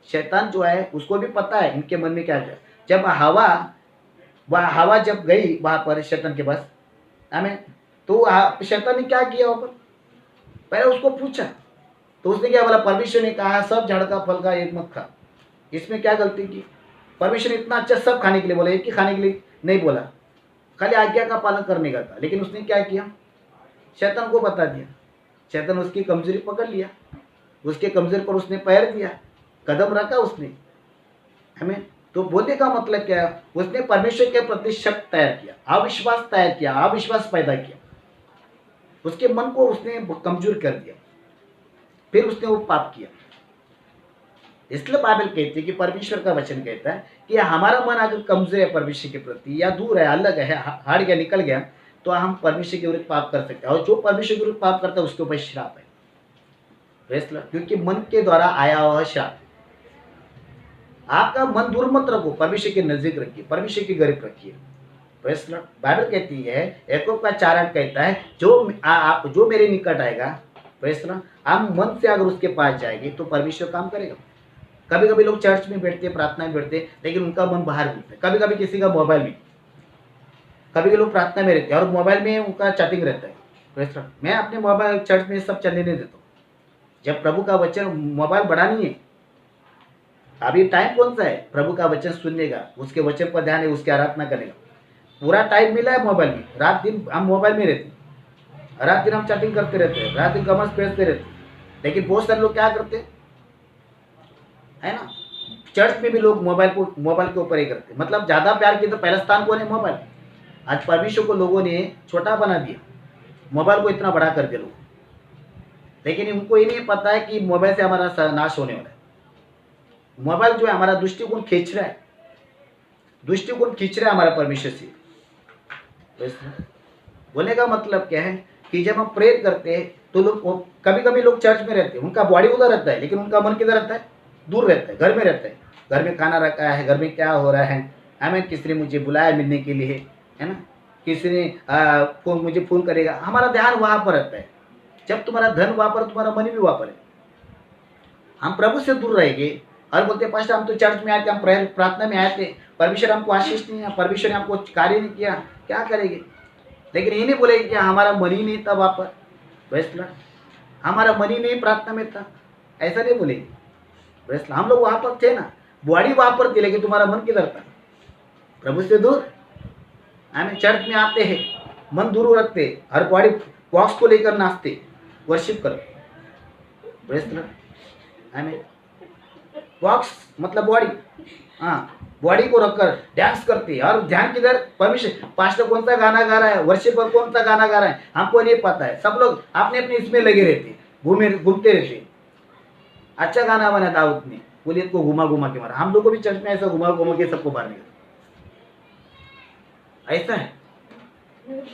शैतान जो है उसको भी पता है इनके मन में क्या है। जब हवा जब गई वहां पर शैतान के पास, हमें तो शैतान ने क्या किया वहां पर, पहले उसको पूछा तो उसने क्या बोला, परमेश्वर ने कहा सब झाड़ का फल का एक मत खा। इसमें क्या गलती की, परमेश्वर ने इतना अच्छा सब खाने के लिए बोला, एक ही खाने के लिए नहीं बोला, खाली आज्ञा का पालन करने का था। लेकिन उसने क्या किया, शैतान को बता दिया, शैतान उसकी कमजोरी पकड़ लिया, उसके कमजोरी पर उसने पैर दिया, कदम रखा उसने। हमें तो बोलने का मतलब क्या है, उसने परमेश्वर के प्रति शक तैयार किया, अविश्वास तैयार किया, अविश्वास पैदा किया, उसके मन को उसने कमजोर कर दिया, फिर उसने वो पाप किया। इसलिए बाइबल कहती है कि परमेश्वर का वचन कहता है कि हमारा मन अगर कमजोर है परमेश्वर के प्रति, या दूर है, अलग है, हार गया, निकल गया, तो हम परमेश्वर के विरुद्ध पाप कर सकते हैं। और जो परमेश्वर के विरुद्ध पाप करता है उसके ऊपर श्राप है, क्योंकि मन के द्वारा आया हुआ श्राप। आपका मन दूर मत रखो, परमेश्वर के नजदीक रखिए, परमेश्वर के करीब रखिए। बाइबल कहती है, याकूब का 4:8 कहता है जो मेरे निकट आएगा, हम मन से अगर उसके पास जाएंगे तो परमेश्वर काम करेगा। कभी कभी लोग चर्च में बैठते, प्रार्थना में बैठते, लेकिन उनका मन बाहर घूमता है। कभी कभी किसी का मोबाइल में, कभी लोग प्रार्थना में रहते हैं और मोबाइल में उनका चैटिंग रहता है। मैं अपने मोबाइल चर्च में सब चलने नहीं देता हूँ। जब प्रभु का वचन, मोबाइल बढ़ानी है, अभी टाइम कौन सा है प्रभु का वचन सुनने का, उसके वचन पर ध्यान है, उसकी आराधना करने का। पूरा टाइम मिला है मोबाइल में, रात दिन हम मोबाइल में रहते हैं, रात दिन हम चैटिंग करते रहते हैं, रात दिन कमर्स पेजते रहते हैं। लेकिन बहुत सारे लोग क्या करते है ना, चर्च में भी लोग मोबाइल के ऊपर ही करते, मतलब ज्यादा प्यार की तो पहला स्थान कौन है, मोबाइल। आज परमेश्वर को लोगों ने छोटा बना दिया, मोबाइल को इतना बड़ा कर दिया लोग, लेकिन उनको ये नहीं पता है कि मोबाइल से हमारा नाश होने वाला है। मोबाइल जो है हमारा दृष्टिकोण खींच रहा है, हमारा परमेश्वर से। बोलने का मतलब क्या है कि जब हम प्रेयर करते हैं तो लोग, कभी कभी लोग चर्च में रहते हैं, उनका बॉडी उधर रहता है, लेकिन उनका मन किधर रहता है, दूर रहता है, घर में रहता है। घर में खाना रखा है, घर में क्या हो रहा है, हमें किसी ने मुझे बुलाया मिलने के लिए, है ना, किसी ने मुझे फोन करेगा, हमारा ध्यान वहां पर रहता है। जब तुम्हारा धन वहां पर, तुम्हारा मन भी वहां पर है। हम प्रभु से दूर रहेंगे और बोलते हैं पास्टर हम तो चर्च में आए थे, हम प्रार्थना में आए थे, परमेश्वर हमको आशीष नहीं है, परमेश्वर ने हमको कार्य नहीं किया, क्या करेंगे। लेकिन ये नहीं बोलेंगे कि हमारा मन ही नहीं था वहाँ पर, वैसे हमारा मन ही नहीं प्रार्थना में था, ऐसा नहीं बोलेंगे। वैसे हम लोग वहाँ पर थे ना, बॉडी वहाँ पर थी, लेकिन तुम्हारा मन किधर था, प्रभु से दूर। हमें चर्च में आते हैं, मन दूर रखते, हर बॉडी बॉक्स को लेकर नाचते, वर्शिप करो। वैसे हमें बॉक्स मतलब बॉडी, हाँ, बॉडी को रखकर डांस करते हैं और ध्यान किधर, परमेश्वर। पास्टर कौन सा गाना गा रहा है, वर्शिपर कौन सा गाना गा रहा है, हमको नहीं पता है। सब लोग अपने अपने इसमें लगे रहते, घूमते रहते। अच्छा गाना बना दाऊद ने, पुलिस को घुमा घुमा के मारा, हम लोग को भी चर्च में ऐसा घुमा घुमा के सबको मारने का ऐसा है।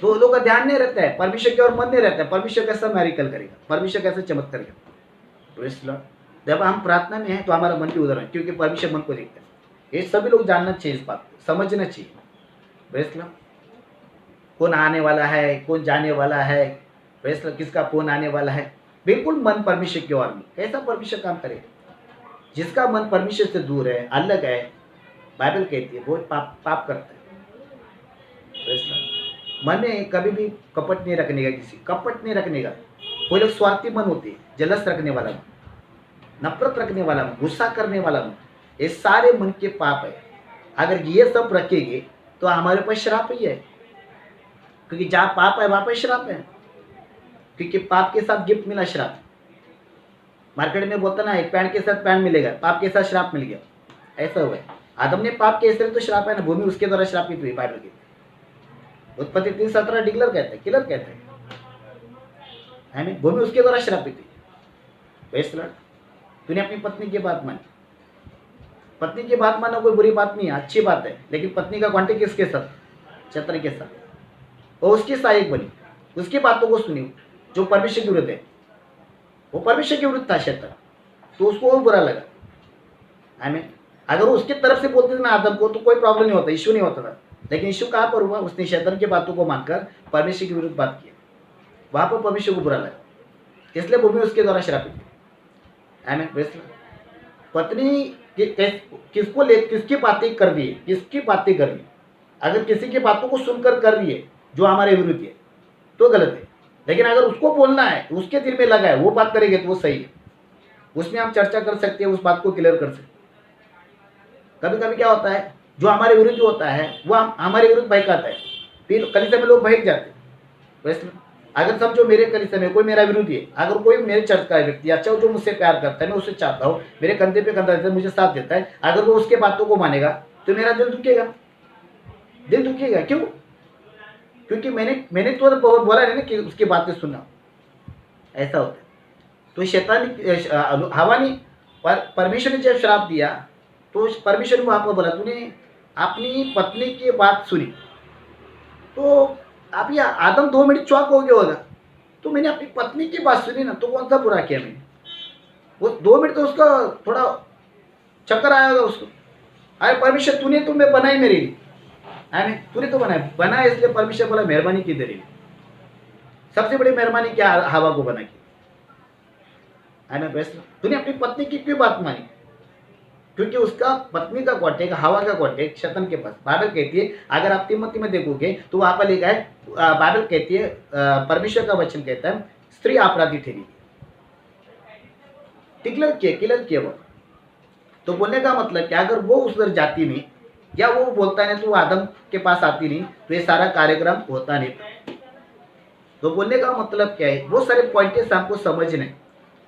तो लोगों का ध्यान नहीं रहता है, परमेश्वर की ओर मन नहीं रहता है, परमेश्वर कैसा मैरिकल करेगा, परमेश्वर कैसे चमत्कार करेगा। जब हम प्रार्थना में हैं तो हमारा मन भी उधर है, क्योंकि परमेश्वर मन को देखता है। ये सभी लोग जानना चाहिए, इस बात को समझना चाहिए। कौन आने वाला है, कौन जाने वाला है, किसका फोन आने वाला है, बिल्कुल मन परमेश्वर की ओर में। कैसा परमेश्वर काम करेगा? जिसका मन परमेश्वर से दूर है, अलग है, बाइबल कहती है वो पाप पाप करता है। Praise the Lord। मन में कभी भी कपट नहीं रखने का, किसी कपट नहीं रखने का। कोई लोग स्वार्थी मन होते हैं, जलस रखने वाला मन, नफरत रखने वाला मन, गुस्सा करने वाला मन, ये सारे मन के पाप है। अगर ये सब रखेंगे तो हमारे ऊपर श्राप ही है, क्योंकि जहाँ पाप है वहाँ पर श्राप है। क्योंकि पाप के साथ गिफ्ट मिला, श्राप। मार्केट में बोलता ना, एक पैंट के साथ पैंट मिलेगा, पाप के साथ श्राप मिल गया, ऐसा हुआ है। आदम ने पाप के इसलिए तो श्राप है ना, भूमि उसके द्वारा श्रापित हुई। बाइबल की उत्पत्ति 3:17 डिक्लेयर कहते हैं, क्लियर कहते हैं, भूमि उसके द्वारा श्रापित हुई। Praise the Lord. तूने अपनी पत्नी की बात मानी, पत्नी की बात मानना कोई बुरी बात नहीं है, अच्छी बात है। लेकिन पत्नी का कॉन्टेक्ट किसके साथ? शैतान के साथ। वो उसकी सहायक बनी, उसकी बातों को सुनी, जो परमेश्वर के विरुद्ध है। वो परमेश्वर के विरुद्ध था शैतान, तो उसको वो बुरा लगा। आमीन। अगर वो उसकी तरफ से बोलते थे ना आदम को, तो कोई प्रॉब्लम नहीं होता, इश्यू नहीं होता था। लेकिन इश्यू कहाँ पर हुआ? उसने शैतान की बातों को मानकर परमेश्वर के विरुद्ध बात किया, वहां पर परमेश्वर को बुरा लगा, इसलिए भूमि उसके द्वारा श्रापित हुई। आमीन। पत्नी किसको ले, किसकी बातें कर रही है, किसकी बातें कर रही है? अगर किसी की बातों को सुनकर कर रही है जो हमारे विरुद्ध है तो गलत है। लेकिन अगर उसको बोलना है, उसके दिल में लगा है, वो बात करेंगे तो वो सही है। उसमें हम चर्चा कर सकते हैं, उस बात को क्लियर कर सकते हैं। कभी कभी क्या होता है, जो हमारे विरुद्ध होता है वो हमारे विरुद्ध बहकाता है, फिर कलीसिया में लोग बहक जाते हैं। वैसे अगर समझो मेरे कलीसिया में कोई मेरा विरोधी है, अगर कोई मेरे चर्च का व्यक्ति अच्छा जो मुझसे प्यार करता है, मैं उससे चाहता हूँ, मेरे कंधे पे कंधा देता है, मुझे साथ देता है, अगर वो उसके बातों को मानेगा तो मेरा दिल दुखेगा। दिल दुखेगा क्यों? क्योंकि मैंने तो बोला है ना कि उसकी बातें सुनना, ऐसा होता है। तो शैतान हवा ने परमेश्वर ने जब श्राप दिया तो परमेश्वर ने वहां पर बोला, तूने अपनी पत्नी की बात सुनी। तो आप ये आदम 2 मिनट चौक हो गया होगा, तो मैंने अपनी पत्नी की बात सुनी ना, तो कौन सा बुरा किया मैंने? वो 2 मिनट तो उसका थोड़ा चक्कर आया होगा उसको। अरे परमेश्वर तूने तो मैं बनाई मेरे लिए, तूने तो बनाया, इसलिए परमेश्वर बोला मेहरबानी की तेरे लिए। सबसे बड़ी मेहरबानी क्या? हवा को बना की। तूने अपनी पत्नी की क्यों बात मानी? क्योंकि उसका पत्नी का कॉन्टेक्ट, हवा का कॉन्टेक्ट शैतान के पास। बाइबल कहती है, अगर आप तिमोथी में देखोगे तो वहां पर लिखा है, बाइबल कहती है, परमेश्वर का वचन कहता है, स्त्री अपराधी ठहरी। क्लियर किया वो। तो बोलने का मतलब क्या, अगर वो उस जाती नहीं या वो बोलता नहीं तो वो आदम के पास आती नहीं, तो ये सारा कार्यक्रम होता नहीं था। तो बोलने का मतलब क्या है, वो सारे पॉइंट्स हमको समझने,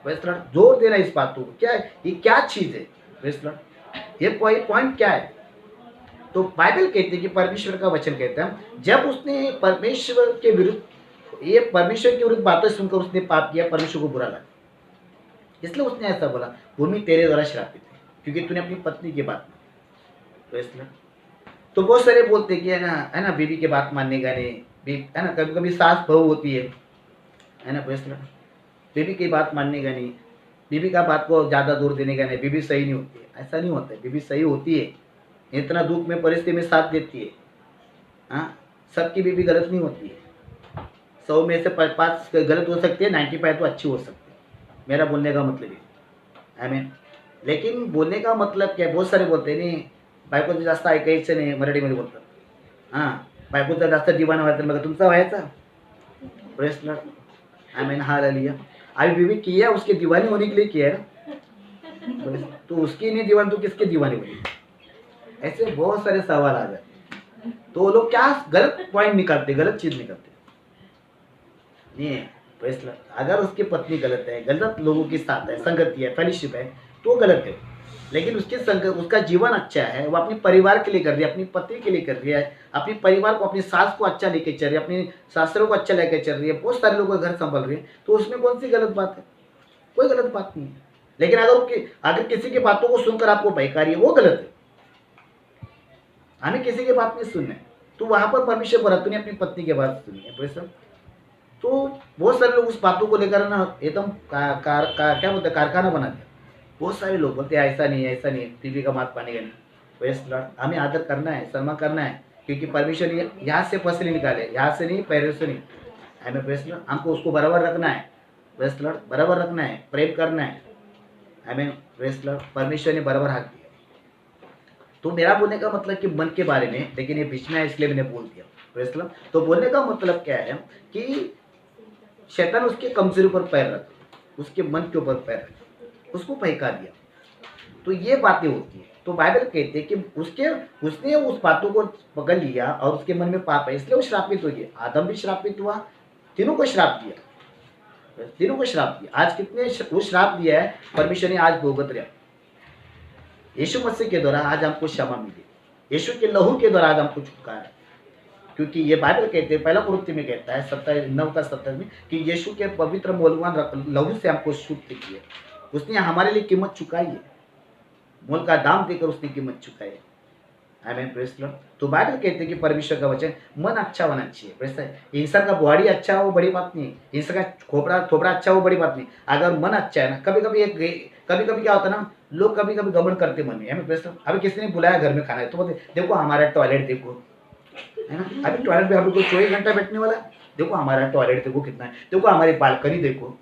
जोर देना इस बात को, क्या है ये, क्या चीज है, ये पॉइंट क्या है? तो बाइबल कहती है कि परमेश्वर का वचन कहता है, जब उसने परमेश्वर के विरुद्ध, ये परमेश्वर के विरुद्ध बातें सुनकर उसने पाप किया, परमेश्वर को बुरा लगा, इसलिए उसने ऐसा बोला, भूमि तेरे द्वारा श्रापित है, क्योंकि तूने अपनी पत्नी की बात मानी। तो बहुत सारे बोलते कि है ना बीवी की बात मानने का नहीं, है ना, कभी कभी सास बहू होती है ना, बीवी की बात मानने का नहीं, बीवी का बात को ज़्यादा दूर देने का नहीं, बीवी सही नहीं होती है। ऐसा नहीं होता है, बीवी सही होती है, इतना दुख में परिस्थिति में साथ देती है। हाँ, सबकी बीवी गलत नहीं होती है, 100 में से 5 गलत हो सकती है, 95 तो अच्छी हो सकती है। मेरा बोलने का मतलब ये, आमीन। लेकिन बोलने का मतलब क्या है, बहुत सारे बोलते हैं नाही बायकोचं जास्त ऐकायचं नाही, मराठीमध्ये बोलतात। हां, बायकोचा जास्त दिवाना व्हायचा, मग तुमचा व्हायचा? प्रेस लॉर्ड, आमीन, हालेलुया। अभी बीवी किया उसके दीवानी होने के लिए किया है ना, तो उसकी नहीं दीवानी तो किसके दीवानी बनी? ऐसे बहुत सारे सवाल आ जाते। तो वो लोग क्या गलत पॉइंट निकालते, गलत चीज निकालते नहीं। प्रेस लॉर्ड, अगर उसकी पत्नी गलत है, गलत लोगों के साथ है, संगति है, फेलोशिप है, तो गलत है। लेकिन उसका जीवन अच्छा है, वो अपने परिवार के लिए कर रही है, अपनी पत्नी के लिए कर रही है, अपने परिवार को, अपनी सास को अच्छा लेके चल रही है, अपने सासरों को अच्छा लेके चल रही है, बहुत सारे लोगों का घर संभाल रही है, तो उसमें कौन सी गलत बात है? कोई गलत बात नहीं है। लेकिन अगर किसी की बातों को सुनकर आपको बहका रही है, वो गलत है। हमें किसी की बात नहीं सुनना है, तो वहां पर परमेश्वर बोला तूने अपनी पत्नी की बात सुनी है। तो बहुत सारे लोग उस बातों को लेकर ना एकदम क्या बोलते हैं, कारखाना बना दिया। बहुत सारे लोग बोलते हैं ऐसा नहीं है, ऐसा नहीं है, बीवी का बात पाने का नहीं। प्रेज़ लॉर्ड, हमें आदर करना है, सम्मान करना है, क्योंकि परमेश्वर ने यहाँ से फसलें निकाले, यहाँ से नहीं, पैरों से नहीं। हमें प्रेज़ लॉर्ड, हमको उसको बराबर रखना है। प्रेस लॉर्ड, बराबर रखना है, प्रेम करना है। हमें प्रेस लॉर्ड, परमेश्वर ने बराबर हक दिया। तो मेरा बोलने का मतलब कि मन के बारे में, लेकिन ये बीच में है इसलिए मैंने बोल दिया। प्रेस लॉर्ड, तो बोलने का मतलब क्या है कि शैतान उसके कमजोरी पर पैर रख, उसके मन के ऊपर पैर रख, उसको बहका दिया। तो ये बातें होती है। तो बाइबल कहते हैं कि उसने उस बातों को पकड़ लिया और उसके मन में पाप है, इसलिए वो श्रापित हो गया। आदम भी श्रापित हुआ, तीनों को श्राप दिया, तीनों को श्राप दिया। आज कितने वो श्राप दिया है परमेश्वर ने आज भुगत रहा। यीशु मसीह के द्वारा आज हमको क्षमा मिली, यीशु के लहू के द्वारा आज हमको छुटकारा है। क्योंकि ये बाइबल कहते हैं, पहला कुरिन्थियों में कहता है 9:27 में कि यीशु के पवित्र मूल्यवान लहू से हमको शुद्ध किया। उसने हमारे लिए कीमत चुकाई है, मोल का दाम देकर उसने कीमत चुकाई है। आमीन, प्रेज लॉर्ड। तो बाइबल कहते हैं कि परमेश्वर का वचन मन अच्छा होना चाहिए। वैसे इंसान का बॉडी अच्छा हो बड़ी बात नहीं, इंसान का थोपड़ा अच्छा हो बड़ी बात नहीं, अगर मन अच्छा है ना। कभी कभी क्या होता है ना, लोग कभी कभी घमंड करते मन में। आमीन, प्रेज लॉर्ड। अभी किसी ने बुलाया घर में खाना है तो बोलते देखो हमारा टॉयलेट देखो, है ना। अभी टॉयलेट में अभी कोई 24 घंटा बैठने वाला, देखो हमारा टॉयलेट देखो कितना है, देखो हमारी बालकनी देखो।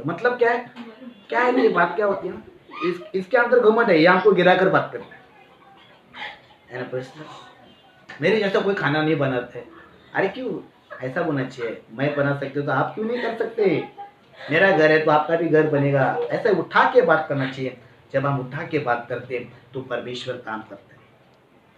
मतलब क्या है, क्या है ये बात क्या होती है ना, इसके अंदर घमंड है, ये हमको गिरा कर बात करना है ना। प्रश्न, मेरे जैसा कोई खाना नहीं बनाते, अरे क्यों ऐसा होना चाहिए, मैं बना सकते तो आप क्यों नहीं कर सकते। मेरा घर है तो आपका भी घर बनेगा। ऐसा उठा के बात करना चाहिए। जब हम उठा के बात करते हैं तो परमेश्वर काम करता है।